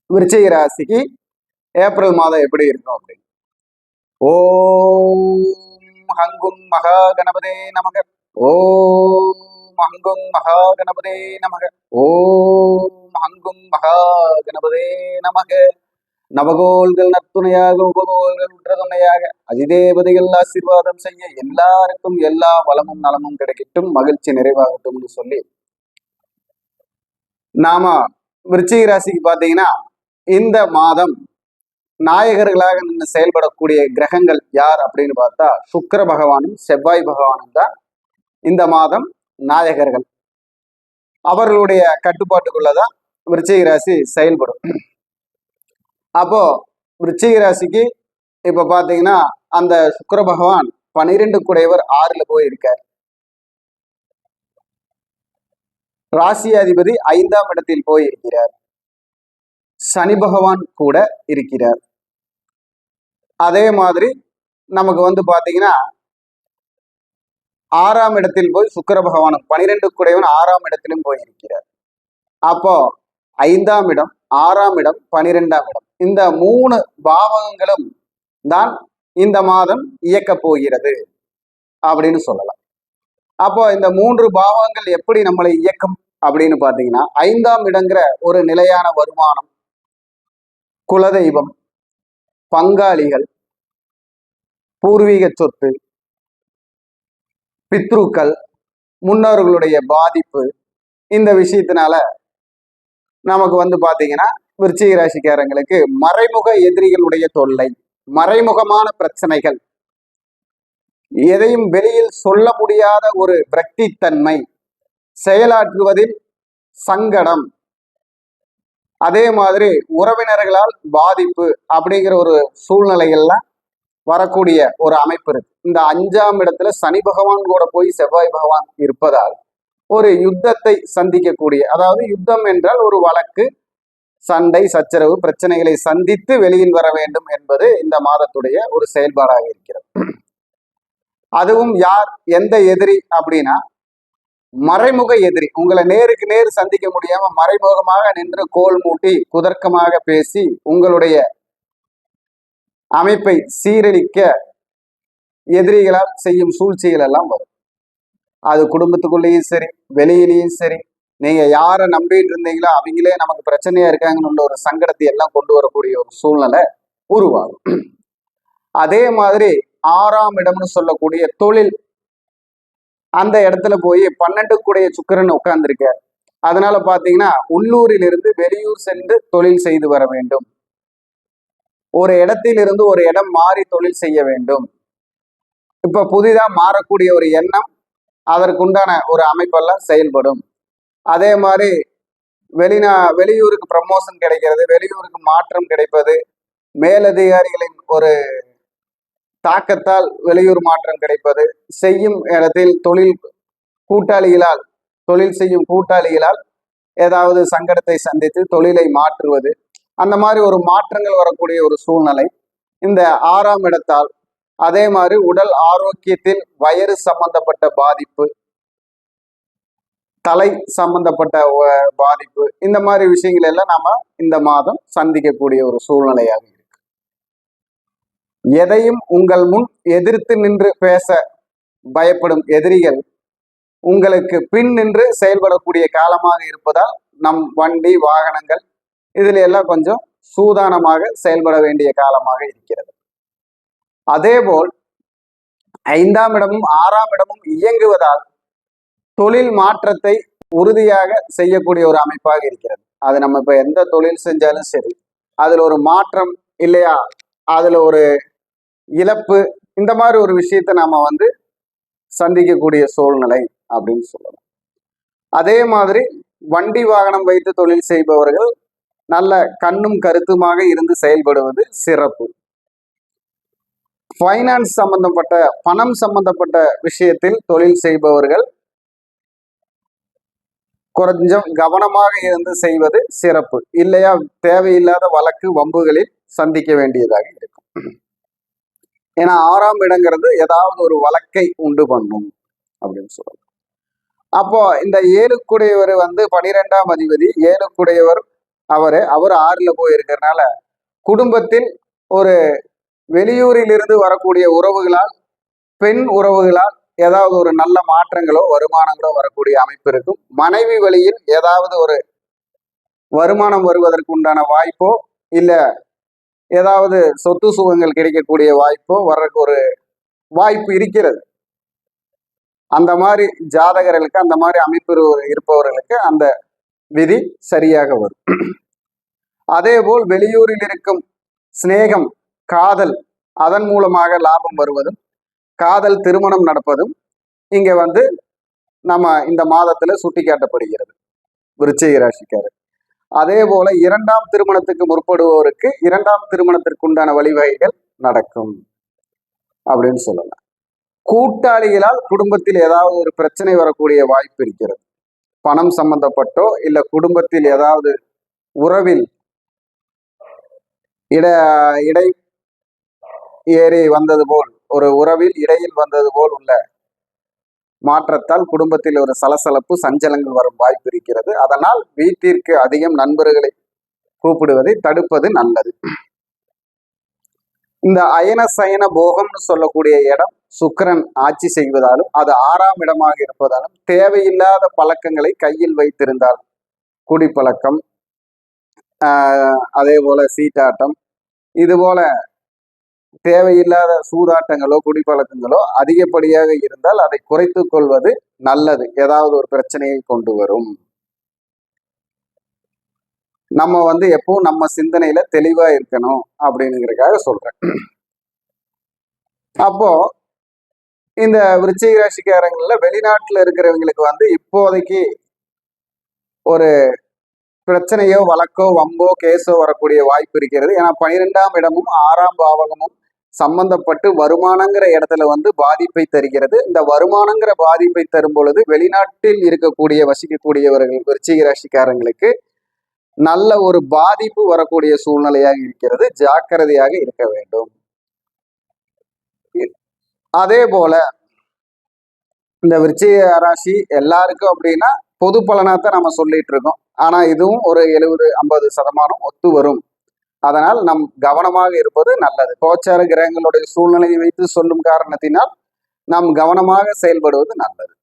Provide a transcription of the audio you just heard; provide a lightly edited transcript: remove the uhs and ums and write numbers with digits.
விருச்சிக ராசிக்கு ஏப்ரல் மாதம் எப்படி இருக்கும் அப்படின்னு. ஓம் ஹங்கும் மகா கணபதே நமக. ஓம் ஹங்கும் மகா கணபதே நமக. ஓம் ஹங்கும் மகா கணபதே நமக. நவகோள்கள் நத்துணையாக உபகோள்கள் உற்ற துணையாக அதிதேவதைகள் ஆசீர்வாதம் செய்ய எல்லாருக்கும் எல்லா வளமும் நலமும் கிடைக்கட்டும், மகிழ்ச்சி நிறைவாகட்டும்னு சொல்லி நாம விருச்சிக ராசிக்கு பார்த்தீங்கன்னா இந்த மாதம் நாயகர்களாக நின்று செயல்படக்கூடிய கிரகங்கள் யார் அப்படின்னு பார்த்தா சுக்கிர பகவானும் செவ்வாய் பகவானும் தான் இந்த மாதம் நாயகர்கள். அவர்களுடைய கட்டுப்பாட்டுக்குள்ளதான் விருச்சிக ராசி செயல்படும். அப்போ விருச்சிக ராசிக்கு இப்ப பாத்தீங்கன்னா அந்த சுக்கிர பகவான் 12 குடையவர் 6ல போய் இருக்கார். ராசி அதிபதி 5ஆம் இடத்தில் போய் இருக்கிறார். சனி பகவான் கூட இருக்கிறார். அதே மாதிரி நமக்கு பாத்தீங்கன்னா 6ஆம் இடத்தில் போய் சுக்கிர பகவானும் 12 குடையவன் 6ஆம் இடத்திலும் போய் இருக்கிறார். அப்போ 5ஆம் இடம், 6ஆம் இடம், 12ஆம் இடம், இந்த 3 பாவகங்களும் தான் இந்த மாதம் இயக்க போகிறது அப்படின்னு சொல்லலாம். அப்போ இந்த 3 பாவகங்கள் எப்படி நம்மளை இயக்கும் அப்படின்னு பாத்தீங்கன்னா 5ஆம் இடங்கிற ஒரு நிலையான வருமானம், குலதெய்வம், பங்காளிகள், பூர்வீக சொத்து, பித்ருக்கள், முன்னோர்களுடைய பாதிப்பு, இந்த விஷயத்தினால நமக்கு பாத்தீங்கன்னா விருச்சிக ராசிக்காரங்களுக்கு மறைமுக எதிரிகளுடைய தொல்லை, மறைமுகமான பிரச்சனைகள், எதையும் வெளியில் சொல்ல முடியாத ஒரு விரக்தித்தன்மை, செயலாற்றுவதில் சங்கடம், அதே மாதிரி உறவினர்களால் பாதிப்பு அப்படிங்கிற ஒரு சூழ்நிலைகள்லாம் வரக்கூடிய ஒரு அமைப்பு இருக்கு. இந்த 5ஆம் இடத்துல சனி பகவான் கூட போய் செவ்வாய் பகவான் இருப்பதால் ஒரு யுத்தத்தை சந்திக்கக்கூடிய, அதாவது யுத்தம் என்றால் ஒரு வழக்கு, சண்டை, சச்சரவு, பிரச்சனைகளை சந்தித்து வெளியில் வர வேண்டும் என்பது இந்த மாதத்துடைய ஒரு செயல்பாடாக இருக்கிறது. அதுவும் யார், எந்த எதிரி அப்படின்னா மறைமுக எதிரி. உங்களை நேருக்கு நேர் சந்திக்க முடியாம மறைமுகமாக நின்று கோல் மூட்டி குதர்க்கமாக பேசி உங்களுடைய அமைப்பை சீரழிக்க எதிரிகளால் செய்யும் சூழ்ச்சிகள் எல்லாம் வரும். அது குடும்பத்துக்குள்ளேயும் சரி, வெளியிலையும் சரி, நீங்க யாரை நம்பிட்டு இருந்தீங்களோ அவங்களே நமக்கு பிரச்சனையா இருக்காங்கன்னு ஒரு சங்கடத்தை எல்லாம் கொண்டு வரக்கூடிய ஒரு சூழ்நிலை உருவாகும். அதே மாதிரி 6ஆம் இடம்னு சொல்லக்கூடிய தொழில், அந்த இடத்துல போய் 12 கூடைய சுக்கிரன் உட்கார்ந்துருக்கார். அதனால பாத்தீங்கன்னா உள்ளூரில் இருந்து வெளியூர் சென்று தொழில் செய்து வர வேண்டும், ஒரு இடத்திலிருந்து ஒரு இடம் மாறி தொழில் செய்ய வேண்டும். இப்ப புதிதா மாறக்கூடிய ஒரு எண்ணம், அதற்குண்டான ஒரு அமைப்பெல்லாம் செயல்படும். அதே மாதிரி வெளியூருக்கு ப்ரமோஷன் கிடைக்கிறது, வெளியூருக்கு மாற்றம் கிடைப்பது, மேலதிகாரிகளின் ஒரு தாக்கத்தால் வெளியூர் மாற்றம் கிடைப்பது, செய்யும் இடத்தில் தொழில் செய்யும் கூட்டாளிகளால் ஏதாவது சங்கடத்தை சந்தித்து தொழிலை மாற்றுவது, அந்த மாதிரி ஒரு மாற்றங்கள் வரக்கூடிய ஒரு சூழ்நிலை இந்த 6ஆம் இடத்தால். அதே மாதிரி உடல் ஆரோக்கியத்தில் வயிறு சம்பந்தப்பட்ட பாதிப்பு, தலை சம்பந்தப்பட்ட பாதிப்பு, இந்த மாதிரி விஷயங்கள் எல்லாம் நாம இந்த மாதம் சந்திக்கக்கூடிய ஒரு சூழ்நிலையாக இருக்கு. எதையும் உங்கள் முன் எதிர்த்து நின்று பேச பயப்படும் எதிரிகள் உங்களுக்கு பின் நின்று செயல்படக்கூடிய காலமாக இருப்பதால் நம் வண்டி வாகனங்கள் இதுல எல்லாம் கொஞ்சம் சூதானமாக செயல்பட வேண்டிய காலமாக இருக்கிறது. அதேபோல் 5ஆம் இடமும் 6ஆம் இடமும் இயங்குவதால் தொழில் மாற்றத்தை உறுதியாக செய்யக்கூடிய ஒரு அமைப்பாக இருக்கிறது. அது நம்ம இப்ப எந்த தொழில் செஞ்சாலும் சரி, அதுல ஒரு மாற்றம் இல்லையா, அதுல ஒரு இழப்பு, இந்த மாதிரி ஒரு விஷயத்தை நாம சந்திக்கக்கூடிய சூழ்நிலை அப்படின்னு சொல்லலாம். அதே மாதிரி வண்டி வாகனம் வைத்து தொழில் செய்பவர்கள் நல்ல கண்ணும் கருத்துமாக இருந்து செயல்படுவது சிறப்பு. ஃபைனான்ஸ் சம்பந்தப்பட்ட, பணம் சம்பந்தப்பட்ட விஷயத்தில் தொழில் செய்பவர்கள் கொஞ்சம் கவனமாக இருந்து செய்வது சிறப்பு. இல்லையா தேவையில்லாத வழக்கு வம்புகளில் சந்திக்க வேண்டியதாக இருக்கும். ஏன்னா 6ஆம் இடங்கிறது ஏதாவது ஒரு வழக்கை உண்டு பண்ணும் அப்படின்னு சொல்லலாம். அப்போ இந்த 7 குடையவர் 12ஆம் அதிபதி, 7 குடையவர் அவர் 6ல் போயிருக்கிறதுனால குடும்பத்தில் ஒரு வெளியூரில் இருந்து வரக்கூடிய உறவுகளால், பெண் உறவுகளால் ஏதாவது ஒரு நல்ல மாற்றங்களோ வருமானங்களோ வரக்கூடிய அமைப்பு இருக்கும். மனைவி வழியில் ஏதாவது ஒரு வருமானம் வருவதற்கு உண்டான வாய்ப்போ இல்ல ஏதாவது சொத்து சுகங்கள் கிடைக்கக்கூடிய வாய்ப்போ வர்றதுக்கு ஒரு வாய்ப்பு இருக்கிறது. அந்த மாதிரி ஜாதகர்களுக்கு, அந்த மாதிரி அமைப்பு இருப்பவர்களுக்கு அந்த விதி சரியாக வரும். அதே போல் வெளியூரில் இருக்கும் சிநேகம், காதல், அதன் மூலமாக லாபம் வருவதும், காதல் திருமணம் நடப்பதும் இங்க நம்ம இந்த மாதத்துல சுட்டி காட்டப்படுகிறது விருச்சிக ராசிக்காரர். அதே போல 2ஆம் திருமணத்துக்கு முற்படுவோருக்கு 2ஆம் திருமணத்திற்கு உண்டான வழிவகைகள் நடக்கும் அப்படின்னு சொல்லலாம். கூட்டாளிகளால் குடும்பத்தில் ஏதாவது ஒரு பிரச்சனை வரக்கூடிய வாய்ப்பு இருக்கிறது. பணம் சம்பந்தப்பட்டோ இல்ல குடும்பத்தில் ஏதாவது உறவில் இடை ஏறி வந்தது போல், ஒரு உறவில் இடையில் வந்தது போல் உள்ள மாற்றத்தால் குடும்பத்தில் ஒரு சலசலப்பு, சஞ்சலங்கள் வரும் வாய்ப்பு இருக்கிறது. அதனால் வீட்டிற்கு அதிகம் நண்பர்களை கூப்பிடுவதை தடுப்பது நல்லது. இந்த அயன சயன போகம்னு சொல்லக்கூடிய இடம் சுக்கிரன் ஆட்சி செய்வதாலும், அது 6ஆம் இடமாக இருப்பதாலும், தேவையில்லாத பழக்கங்களை கையில் வைத்திருந்தால், குடிப்பழக்கம், அதே போல சீட்டாட்டம், இது போல தேவையில்லாத சூதாட்டங்களோ குடிப்பழக்கங்களோ அதிகப்படியாக இருந்தால் அதை குறைத்து கொள்வது நல்லது. ஏதாவது ஒரு பிரச்சனையை கொண்டு வரும். நம்ம எப்பவும் நம்ம சிந்தனையில தெளிவா இருக்கணும் அப்படிங்கிறதுக்காக சொல்றேன். அப்போ இந்த விருச்சிக ராசிக்காரங்கள்ல வெளிநாட்டுல இருக்கிறவங்களுக்கு இப்போதைக்கு ஒரு பிரச்சனையோ வழக்கோ வம்போ கேஸோ வரக்கூடிய வாய்ப்பு இருக்கிறது. ஏன்னா 12ஆம் இடமும் 6ஆம் பாவகமும் சம்பந்தப்பட்டு வருமானங்கிற இடத்துல பாதிப்பை தருகிறது. இந்த வருமானங்கிற பாதிப்பை தரும் பொழுது வெளிநாட்டில் இருக்கக்கூடிய வசிக்கக்கூடியவர்கள் விருச்சிக ராசிக்காரங்களுக்கு நல்ல ஒரு பாதிப்பு வரக்கூடிய சூழ்நிலையாக இருக்கிறது. ஜாக்கிரதையாக இருக்க வேண்டும். அதே போல இந்த விருச்சிக ராசி எல்லாருக்கும் அப்படின்னா பொது பலனாத்தான் நம்ம சொல்லிட்டு இருக்கோம். ஆனா இதுவும் ஒரு 70-50% ஒத்து வரும். அதனால் நம் கவனமாக இருப்பது நல்லது. கோச்சார கிரகங்களுடைய சூழ்நிலையை வைத்து சொல்லும் காரணத்தினால் நாம் கவனமாக செயல்படுவது நல்லது.